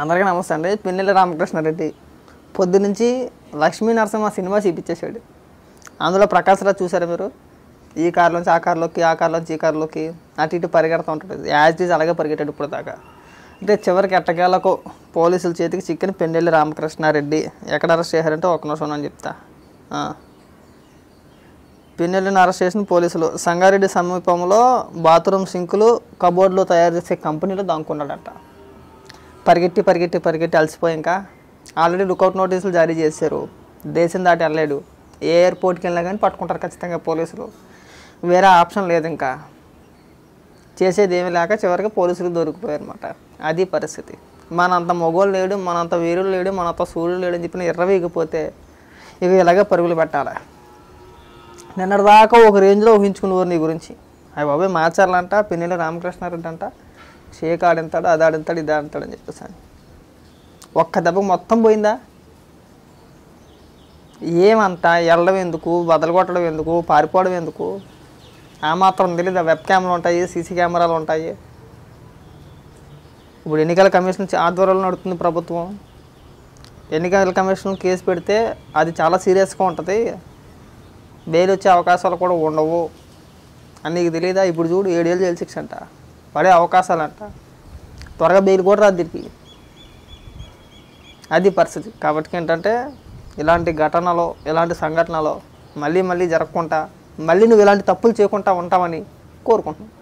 అందరికీ నమస్తే అండి. పిన్నెల్లి రామకృష్ణారెడ్డి పొద్దునుంచి లక్ష్మీ నరసింహ సినిమా చూపించేశాడు. అందులో ప్రకాష్ రాజ్ చూసారా మీరు? ఈ కారులోంచి ఆ కారులోకి, ఆ కారులోంచి ఈ కారులోకి అటు ఇటు పరిగెడుతూ ఉంటాడు. యాజ్ ఈజ్ అలాగే పరిగెట్టాడు ఇప్పుడు దాకా. అంటే చివరికి ఎట్టకేలకు పోలీసుల చేతికి చిక్కిన పిన్నెల్లి రామకృష్ణారెడ్డి ఎక్కడ అరెస్ట్ చేశారంటే ఒక నిమిషం అని చెప్తా. పిన్నెల్లిని అరెస్ట్ చేసిన పోలీసులు సంగారెడ్డి సమీపంలో బాత్రూమ్ సింకులు కబోర్డులు తయారు చేసే కంపెనీలో దాక్కున్నాడట. పరిగెట్టి పరిగెట్టి పరిగెట్టి అలసిపోయి ఇంకా ఆల్రెడీ లుకౌట్ నోటీసులు జారీ చేశారు. దేశం దాటి వెళ్ళలేడు. ఏ ఎయిర్పోర్ట్కి వెళ్ళినా కానీ పట్టుకుంటారు ఖచ్చితంగా పోలీసులు. వేరే ఆప్షన్ లేదు. ఇంకా చేసేది ఏమీ లేక చివరికి పోలీసులు దొరికిపోయారు అనమాట. అది పరిస్థితి. మనంత మొగోళ్ళు లేడు, మనంత వీరులు లేడు, మనంత సూర్యుడు లేడు అని చెప్పిన ఎర్రవీగిపోతే ఇక ఇలాగే పరుగులు పెట్టాలి. నిన్నటిదాకా ఒక రేంజ్లో ఊహించుకునేవారు నీ గురించి. అవి బాబాయ్ మార్చాలంట. పిన్నెల్లి రామకృష్ణారెడ్డి అంట షేక్ ఆడింతాడు, అది ఆడింతాడు, ఇది ఆడింతాడు అని చెప్పేసి ఒక్క దెబ్బకు మొత్తం పోయిందా? ఏమంతా వెళ్ళడం ఎందుకు, బదలగొట్టడం ఎందుకు, పారిపోవడం ఎందుకు? ఆ మాత్రం తెలీదు. వెబ్ కెమెరాలు ఉంటాయి, సీసీ కెమెరాలు ఉంటాయి. ఇప్పుడు ఎన్నికల కమిషన్ ఆధ్వర్యంలో నడుస్తుంది ప్రభుత్వం. ఎన్నికల కమిషన్ కేసు పెడితే అది చాలా సీరియస్గా ఉంటుంది. బెయిల్ వచ్చే అవకాశాలు కూడా ఉండవు అని నీకు తెలియదా? ఇప్పుడు చూడు 7 ఏళ్ళు జైలు శిక్ష అంట, పడే అవకాశాలంట. త్వరగా బెయిల్ కూడా రాదు దీనికి. అది పరిస్థితి. కాబట్టి ఏంటంటే ఇలాంటి ఘటనలో, ఇలాంటి సంఘటనలో మళ్ళీ మళ్ళీ జరగకుండా, మళ్ళీ నువ్వు ఇలాంటి తప్పులు చేయకుండా ఉంటావని కోరుకుంటున్నాను.